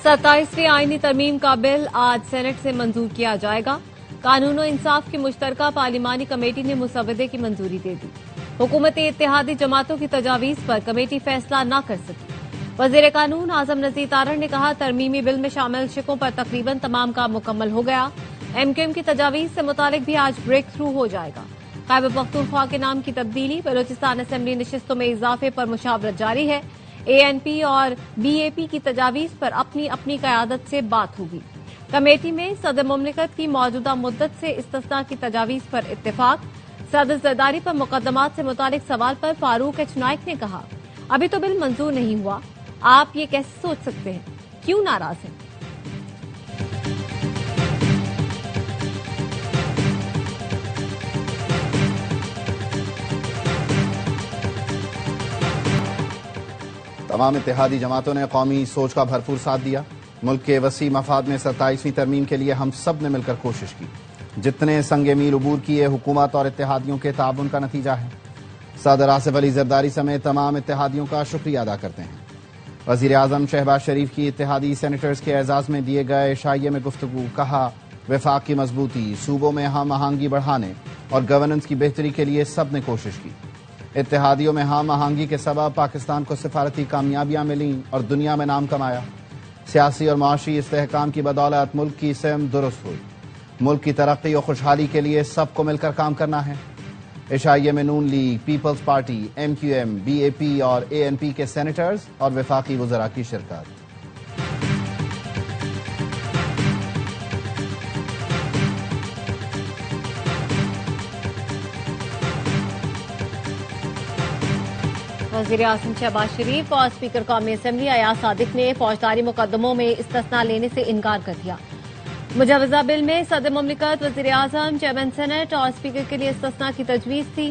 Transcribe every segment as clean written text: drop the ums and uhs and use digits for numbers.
27वीं आईनी तरमीम का बिल आज सेनेट से मंजूर किया जाएगा। कानून और इंसाफ की मुश्तरका पार्लिमानी कमेटी ने मुसवदे की मंजूरी दे दी। हुकूमत इत्तेहादी जमातों की तजावीज पर कमेटी फैसला न कर सकी। वजीर कानून आजम नज़ीर तारड़ ने कहा, तरमीमी बिल में शामिल शिकों पर तकरीबन तमाम काम मुकम्मल हो गया। एमक्यूएम की तजावीज से मुतालिक भी आज ब्रेक थ्रू हो जाएगा। खैबर पख्तूनख्वा के नाम की तब्दीली, बलोचिस्तान असेंबली नशिस्तों में इजाफे पर मुशावरत जारी है। एएनपी और बीएपी की तजावीज पर अपनी अपनी क़यादत से बात होगी। कमेटी में सदर मुमलिकत की मौजूदा मुद्दत से इस्तिस्ना की तजावीज पर इत्तेफाक। सदर ज़रदारी पर मुकदमात से मुतालिक सवाल पर फारूक एच नाइक ने कहा, अभी तो बिल मंजूर नहीं हुआ, आप ये कैसे सोच सकते हैं, क्यों नाराज हैं? तमाम इत्तेहादी जमातों ने कौमी सोच का भरपूर साथ दिया। मुल्क के वसी मफाद में 27वीं तरमीम के लिए हम सब ने मिलकर कोशिश की। जितने संगे मील उबूर किए हुकूमत और इत्तेहादियों के ताउन का नतीजा है। सदर आसिफ अली जरदारी समेत तमाम इत्तेहादियों का शुक्रिया अदा करते हैं। वजीर आजम शहबाज शरीफ की इत्तेहादी सेनेटर्स के एजाज में दिए गए शाइये में गुफ्तगू, कहा वफाक की मजबूती, सूबों में हम आहंगी बढ़ाने और गवर्नेंस की बेहतरी के लिए सब ने कोशिश की। इत्तेहादियों में हम आहंगी के सबब पाकिस्तान को सिफारती कामयाबियां मिली और दुनिया में नाम कमाया। सियासी और माशी इस्तेहकाम की बदौलत मुल्क की सिमत दुरुस्त हुई। मुल्क की तरक्की और खुशहाली के लिए सबको मिलकर काम करना है। इशाइये में Noon league, peoples party, MQM, BAP और एएनपी के सेनेटर्स और वफाकी वज़रा की शिरकत। वज़ीर आज़म शहबाज शरीफ और स्पीकर कौमी असम्बली अयाज सादिक ने फौजदारी मुकदमों में इस्तिस्ना लेने से इनकार कर दिया। मुजवजा बिल में सदर मुमलिकत, वज़ीर आज़म, चेयरमैन सेनेट और स्पीकर के लिए इस्तिस्ना की तजवीज़ थी।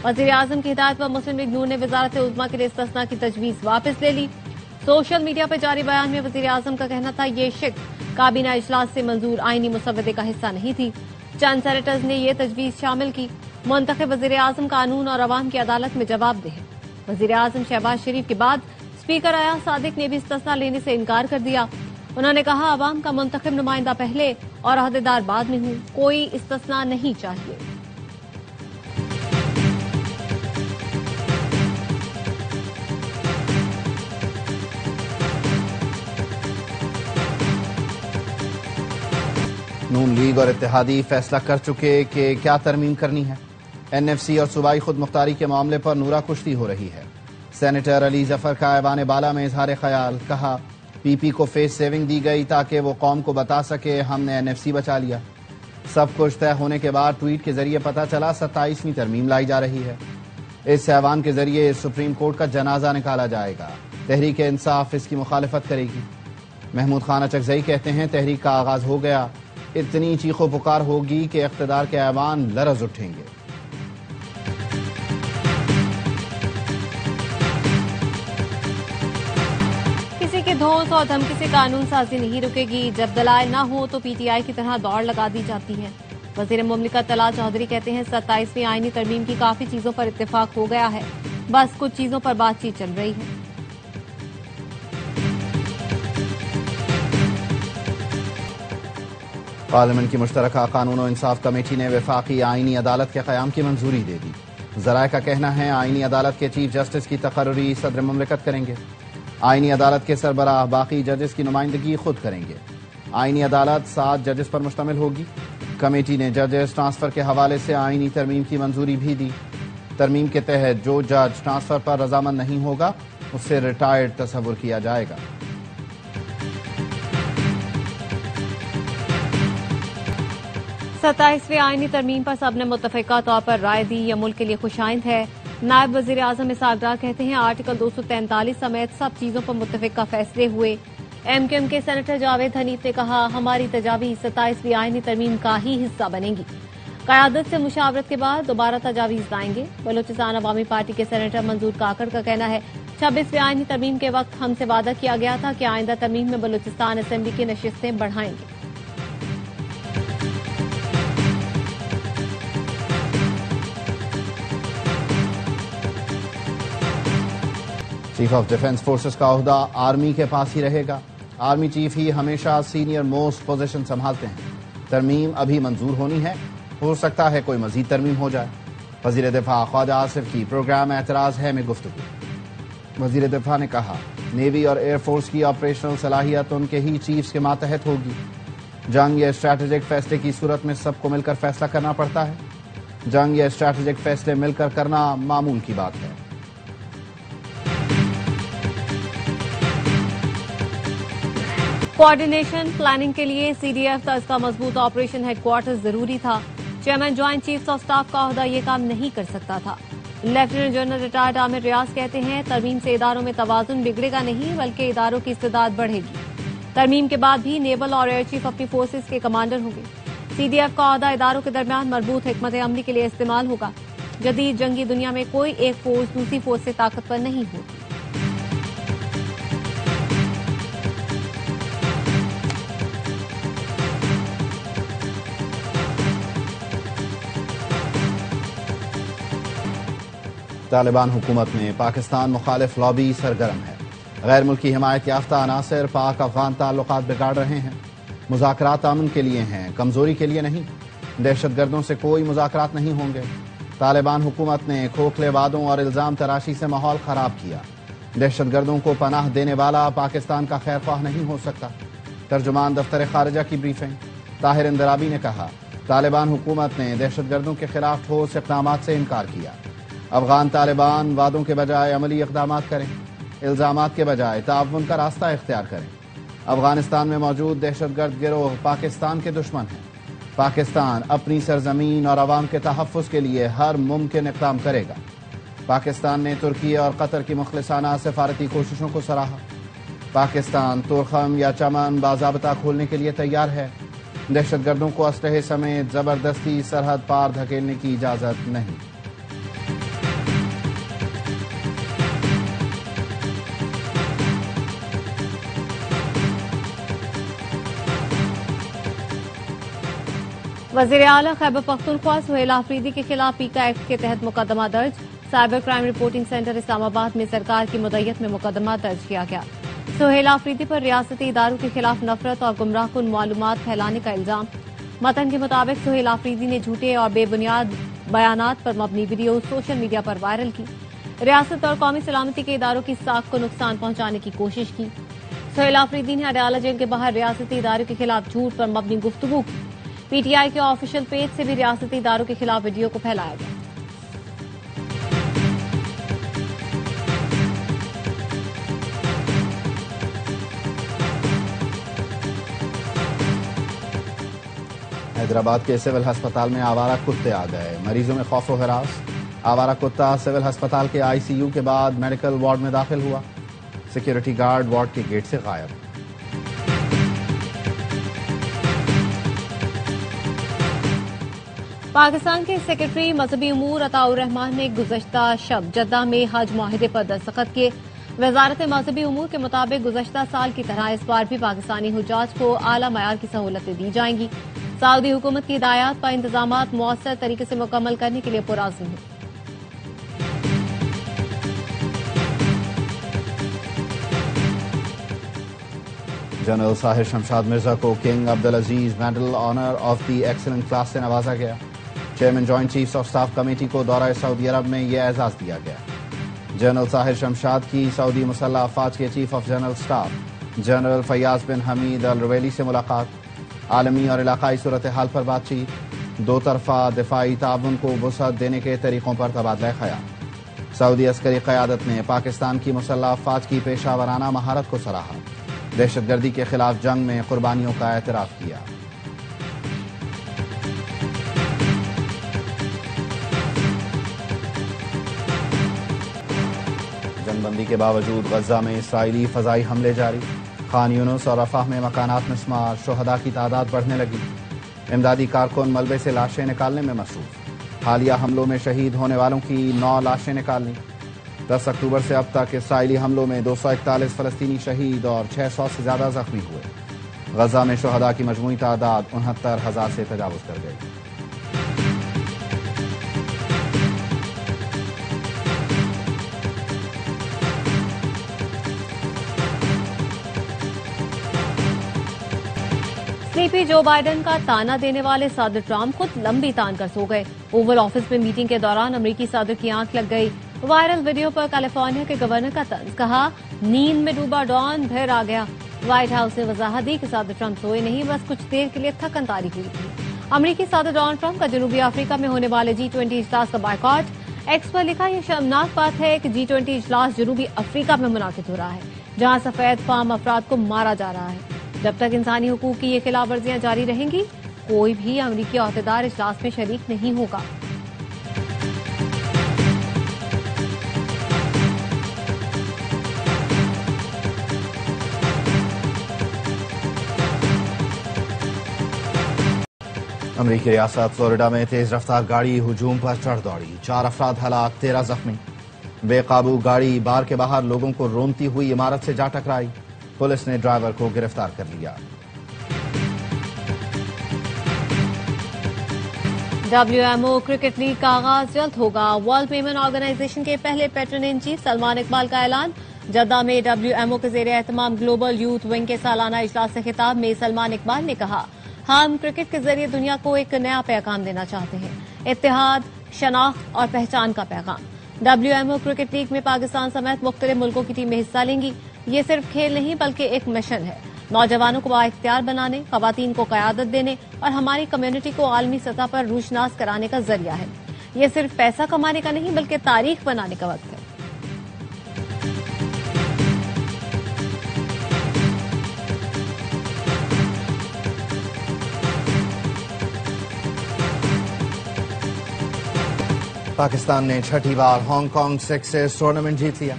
वज़ीर आज़म की हिदायत पर मुस्लिम लीग नून ने वज़ारत उज़्मा के लिए इस्तिस्ना की तजवीज़ वापस ले ली। सोशल मीडिया पर जारी बयान में वज़ीर आज़म का कहना था, ये शिक काबीना इजलास से मंजूर आईनी मुसवदे का हिस्सा नहीं थी। चंद सेनेटर्स ने यह तजवीज़ शामिल की। मुंतखब वज़ीर आज़म कानून और अवाम की अदालत में जवाबदेह है। वज़ीर आज़म शहबाज शरीफ के बाद स्पीकर अयाज सादिक ने भी इस्तिस्ना लेने से इनकार कर दिया। उन्होंने कहा, अवाम का मुंतखब नुमाइंदा पहले और अहदेदार बाद में हूं, कोई इस्तिस्ना नहीं चाहिए। नून लीग और इत्तेहादी फैसला कर चुके कि क्या तरमीम करनी है। एनएफसी और सूबाई खुद मुख्तारी के मामले पर नूरा कुश्ती हो रही है। सेनेटर अली जफर का ऐवान बाला में इजहार ख्याल, कहा पीपी को फेस सेविंग दी गई ताकि वो कौम को बता सके हमने एनएफसी बचा लिया। सब कुछ तय होने के बाद ट्वीट के जरिए पता चला 27वीं तरमीम लाई जा रही है। इस ऐवान के जरिए सुप्रीम कोर्ट का जनाजा निकाला जाएगा। तहरीक इंसाफ इसकी मुखालिफत करेगी। महमूद खान अचकजई कहते हैं, तहरीक का आगाज हो गया, इतनी चीखो पुकार होगी कि इख्तिदार के ऐवान लरज उठेंगे। किसी के धौंस और धमकी से कानून साजी नहीं रुकेगी। जब दलाइल ना हो तो पीटीआई की तरह दौड़ लगा दी जाती है। वजीर मुमलिकत तलाल चौधरी कहते हैं, 27वीं आईनी तरमीम की काफी चीजों पर इत्तेफाक हो गया है, बस कुछ चीजों पर बातचीत चल रही है। पार्लियामेंट की मुश्तरका कानून और इंसाफ कमेटी ने वफाकी आईनी अदालत के क़याम की मंजूरी दे दी। ज़राए का कहना है, आईनी अदालत के चीफ जस्टिस की तकर्री सदर मुमलिकत करेंगे। आईनी अदालत के सरबराह बाकी जजेस की नुमाइंदगी खुद करेंगे। आईनी अदालत 7 जजेस पर मुश्तमिल होगी। कमेटी ने जजेस ट्रांसफर के हवाले से आईनी तरमीम की मंजूरी भी दी। तरमीम के तहत जो जज ट्रांसफर पर रजामंद नहीं होगा उससे रिटायर्ड तस्वुर किया जाएगा। सत्ताईसवीं आईनी तरमीम पर सबने मुत्तफ़िका तौर पर राय दी। यह मुल्क के लिए खुशाइंद है। नायब वज़ीर आज़म इसहाक़ डार कहते हैं, आर्टिकल 243 समेत सब चीजों पर मुत्तफ़िका फैसले हुए। एमक्यूएम के सेनेटर जावेद हनीफ ने कहा, हमारी तजावीज़ 27वीं आईनी तरमीम का ही हिस्सा बनेंगी। क़यादत से मुशावरत के बाद दोबारा तजावीज़ लाएंगे। बलोचिस्तान अवामी पार्टी के सेनेटर मंजूर काकड़ का कहना है, 26वीं आईनी तरमीम के वक्त हमसे वादा किया गया था कि आइंदा तरमीम में बलोचिस्तान असेंबली की नशिस्तें बढ़ाएंगे। चीफ ऑफ डिफेंस फोर्सेस का ओहदा आर्मी के पास ही रहेगा। آرمی چیف ہی ہمیشہ سینئر موسٹ پوزیشن سنبھالتے ہیں. ترمیم ابھی منظور ہونی ہے، ہو سکتا ہے کوئی مزید ترمیم ہو جائے. وزیر دفاع خواجہ آصف کی پروگرام اعتراض ہے میں گفتگو. وزیر دفاع نے کہا نیوی اور ایئر فورس کی آپریشنل صلاحیت ان کے ہی چیفز کے ماتحت ہوگی. جنگ یا اسٹریٹجک فیصلے کی صورت میں سب کو مل کر فیصلہ کرنا پڑتا ہے. جنگ یا اسٹریٹجک فیصلے مل کر کرنا معمول کی بات ہے. کوارڈینیشن پلاننگ کے لیے سی ڈی ایف طرز کا مضبوط آپریشن ہیڈ کوارٹر ضروری تھا. Chairman joint chiefs of staff کا عہدہ یہ کام نہیں کر سکتا تھا. لیفٹیننٹ جنرل ریٹائرڈ عامر ریاض کہتے ہیں ترمیم سے اداروں میں توازن بگڑے گا نہیں بلکہ اداروں کی استعداد بڑھے گی. ترمیم کے بعد بھی نیول اور ایئر چیف اپنی فورسز کے کمانڈر ہوں گے. سی ڈی ایف کا عہدہ اداروں کے درمیان مربوط حکمت عملی کے لیے استعمال ہوگا. جدید جنگی دنیا میں کوئی ایک فورس دوسری فورس سے طاقتور نہیں ہوتی. طالبان حکومت میں پاکستان مخالف لابی سرگرم ہے. غیر ملکی حمایت یافتہ عناصر پاک افغان تعلقات بگاڑ رہے ہیں. مذاکرات امن کے لیے ہیں، کمزوری کے لیے نہیں. دہشت گردوں سے کوئی مذاکرات نہیں ہوں گے. طالبان حکومت نے کھوکھلے وعدوں اور الزام تراشی سے ماحول خراب کیا. دہشت گردوں کو پناہ دینے والا پاکستان کا خیر خواہ نہیں ہو سکتا. ترجمان دفتر خارجہ کی بریفنگ. طاہر اندرابی نے کہا طالبان حکومت نے دہشت گردوں کے خلاف ٹھوس اقدامات سے انکار کیا. افغان طالبان وعدوں کے بجائے عملی اقدامات کریں، الزامات کے بجائے تعاون کا راستہ اختیار کریں. افغانستان میں موجود دہشت گرد گروہ پاکستان کے دشمن ہیں. پاکستان اپنی سرزمین اور عوام کے تحفظ کے لیے ہر ممکن اقدام کرے گا. پاکستان نے ترکی اور قطر کی مخلصانہ سفارتی کوششوں کو سراہا. پاکستان تورخم یا چمن باضابطہ کھولنے کے لیے تیار ہے. دہشت گردوں کو اسلحے سمیت زبردستی سرحد پار دھکیلنے کی اجازت نہیں. وزیر اعلیٰ خیبر پختونخوا سہیل آفریدی کے خلاف پیکا ایکٹ کے تحت مقدمہ درج. سائبر کرائم رپورٹنگ سینٹر اسلام آباد میں سرکار کی مدعیت میں مقدمہ درج کیا گیا. سہیل آفریدی پر ریاستی اداروں کے خلاف نفرت اور گمراہ کن معلومات پھیلانے کا الزام. متن کے مطابق سہیل آفریدی نے جھوٹے اور بے بنیاد بیانات پر مبنی ویڈیو سوشل میڈیا پر وائرل کی. ریاست اور قومی سلامتی کے اداروں کی ساکھ کو نقصان پہنچانے کی کوشش کی. سہیل آفریدی نے اڈیالہ جیل کے باہر ریاستی اداروں کے خلاف جھوٹ پر مبنی گفتگو کی. پی ٹی آئی کے آفیشیل پیج سے بھی ریاستی اداروں کے خلاف ویڈیو کو پھیلایا گیا. حیدرآباد کے سول ہسپتال میں آوارہ کتے آ گئے. مریضوں میں خوف و ہراس. آوارہ کتا سول ہسپتال کے آئی سی یو کے بعد میڈیکل وارڈ میں داخل ہوا. سیکیورٹی گارڈ وارڈ کے گیٹ سے غائب. پاکستان کے سیکرٹری مذہبی امور عطاء الرحمان نے گزشتہ شب جدہ میں حج معاہدے پر دستخط کیے. وزارت مذہبی امور کے مطابق گزشتہ سال کی طرح اس بار بھی پاکستانی حجاج کو اعلیٰ معیار کی سہولتیں دی جائیں گی. سعودی حکومت کی ہدایات پر انتظامات مؤثر طریقے سے مکمل کرنے کے لیے پرعزم ہے. جنرل ساحر شمشاد مرزا کو King Abdulaziz medal honour of the excellent class سے نوازا گیا. Chairman joint chiefs of staff committee کو دورہ سعودی عرب میں یہ اعزاز دیا گیا. جنرل ساحر شمشاد کی سعودی مسلح افواج کے chief of general staff general Fayyad bin Hamid Alruwaili سے ملاقات. عالمی اور علاقائی صورتحال پر بات چیت. دو طرفہ دفاعی تعاون کو وسعت دینے کے طریقوں پر تبادلہ خیال. سعودی عسکری قیادت نے پاکستان کی مسلح افواج کی پیشہ ورانہ مہارت کو سراہا. دہشت گردی کے خلاف جنگ میں قربانیوں کا اعتراف کیا. جنگ بندی کے باوجود غزہ میں اسرائیلی فضائی حملے جاری. خان یونس اور رفح میں مکانات مسمار. شہداء کی تعداد بڑھنے لگی. امدادی کارکن ملبے سے لاشیں نکالنے میں مصروف. حالیہ حملوں میں شہید ہونے والوں کی 9 لاشیں نکالنی. 10 اکتوبر سے اب تک اسرائیلی حملوں میں 241 فلسطینی شہید اور 600 سے زیادہ زخمی ہوئے. غزہ میں شہداء کی مجموعی تعداد 69,000 سے تجاوز کر گئی. स्लीपी जो बाइडेन का ताना देने वाले सदर ट्रंप खुद लंबी तान कर सो गए। ओवल ऑफिस में मीटिंग के दौरान अमेरिकी सदर की आंख लग गई। वायरल वीडियो पर कैलिफोर्निया के गवर्नर का तंज, कहा नींद में डूबा डॉन फिर आ गया। व्हाइट हाउस ने वजाहत दी कि सदर ट्रंप सोए नहीं, बस कुछ देर के लिए थकन तारी हुई थी। अमेरिकी सदर डोनाल्ड ट्रंप का जनूबी अफ्रीका में होने वाले G20 इजलास का बायकॉट। एक्स पर लिखा, यह शर्मनाक बात है कि G20 इजलास जनूबी अफ्रीका में मुनाकिद हो रहा है, जहां सफेद फाम अफराद को मारा जा रहा है। जब तक इंसानी हुकूक की ये खिलाफ वर्जियां जारी रहेंगी, कोई भी अमरीकी अहदेदार इजलास में शरीक नहीं होगा। अमरीकी रियासत फ्लोरिडा में तेज रफ्तार गाड़ी हुजूम पर चढ़ दौड़ी, 4 अफराद हलाक, 13 जख्मी। बेकाबू गाड़ी बार के बाहर लोगों को रोनती हुई इमारत से जा टकराई। पुलिस ने ड्राइवर को गिरफ्तार कर लिया। WMO क्रिकेट लीग का आगाज जल्द होगा। वर्ल्ड पेमेंट ऑर्गेनाइजेशन के पहले patron in chief Salman Iqbal का ऐलान। जद्दा में WMO के ज़ेरे एहतमाम ग्लोबल यूथ विंग के सालाना इजलास से खिताब में सलमान इकबाल ने कहा, हम क्रिकेट के जरिए दुनिया को एक नया पैगाम देना चाहते हैं, इत्तेहाद, शनाख्त और पहचान का पैगाम। WMO क्रिकेट लीग में पाकिस्तान समेत मुख्तलिफ मुल्कों की टीमें हिस्सा लेंगी। ये सिर्फ खेल नहीं बल्कि एक मिशन है, नौजवानों को बाइख्तियार बनाने, खवातीन को क़यादत देने और हमारी कम्युनिटी को आलमी सतह पर रूशनास कराने का जरिया है। ये सिर्फ पैसा कमाने का नहीं बल्कि तारीख बनाने का वक्त है। पाकिस्तान ने छठी बार हांगकांग सिक्सेस टूर्नामेंट जीत लिया।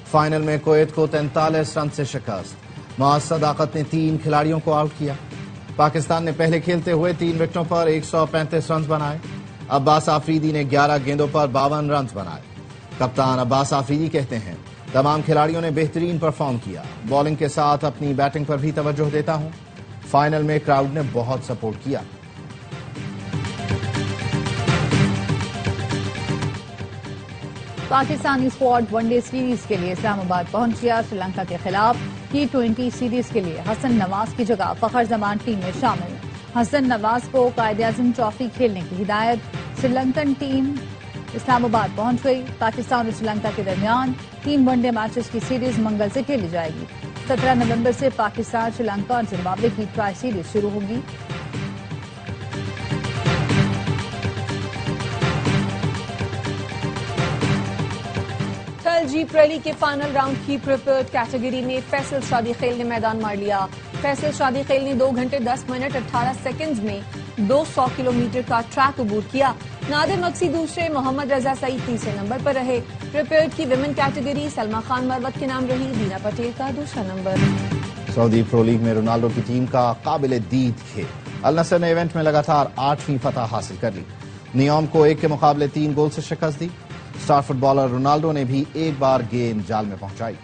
फाइनल में कुवैत को 43 रन से शिकस्त। मुआज़ सदाकत ने 3 खिलाड़ियों को आउट किया। पाकिस्तान ने पहले खेलते हुए 3 विकेटों पर 135 रन बनाए। अब्बास आफरीदी ने 11 गेंदों पर 52 रन बनाए। कप्तान अब्बास आफरीदी कहते हैं, तमाम खिलाड़ियों ने बेहतरीन परफॉर्म किया। बॉलिंग के साथ अपनी बैटिंग पर भी तवज्जो देता हूं। फाइनल में क्राउड ने बहुत सपोर्ट किया। पाकिस्तानी स्क्वाड वनडे सीरीज के लिए इस्लामाबाद पहुंच गया। श्रीलंका के खिलाफ T20 सीरीज के लिए हसन नवाज की जगह फखर जमान टीम में शामिल। हसन नवाज को कायद-ए-आज़म ट्रॉफी खेलने की हिदायत। श्रीलंकन टीम इस्लामाबाद पहुंच गई। पाकिस्तान और श्रीलंका के दरमियान 3 वनडे मैचेस की सीरीज मंगल से खेली जाएगी। 17 नवंबर से पाकिस्तान, श्रीलंका और जिम्बाब्वे की ट्राई सीरीज शुरू होगी। जीप रैली के फाइनल राउंड की प्रिपेयर्ड कैटेगरी में फैसल शादी खेल ने मैदान मार लिया। फैसल शादी खेल ने 2 घंटे 10 मिनट 18 सेकंड्स में 200 किलोमीटर का ट्रैक अबूर किया। नादिर मक्सी दूसरे, मोहम्मद रजा सईद तीसरे नंबर पर रहे। प्रिपेयर्ड की विमेन कैटेगरी सलमा खान मरवत के नाम रही, दीना पटेल का दूसरा नंबर। सऊदी प्रो लीग में रोनाल्डो की टीम का काबिल दीद खेल। अल नसर ने इवेंट में लगातार 8वीं फतह हासिल कर ली। नियोम को 1 के मुकाबले 3 गोल से शिकस्त दी। स्टार फुटबॉलर रोनाल्डो ने भी एक बार गेंद जाल में पहुंचाई।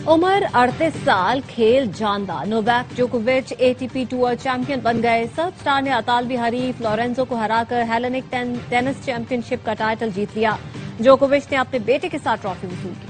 उम्र 38 साल, खेल जानदार नोवाक जोकोविच ATP टूर चैंपियन बन गए। सर्ब स्टार ने अतालवी हरीफ लोरेंजो को हराकर हेलेनिक टेनिस चैंपियनशिप का टाइटल जीत लिया। जोकोविच ने अपने बेटे के साथ ट्रॉफी वसूल की।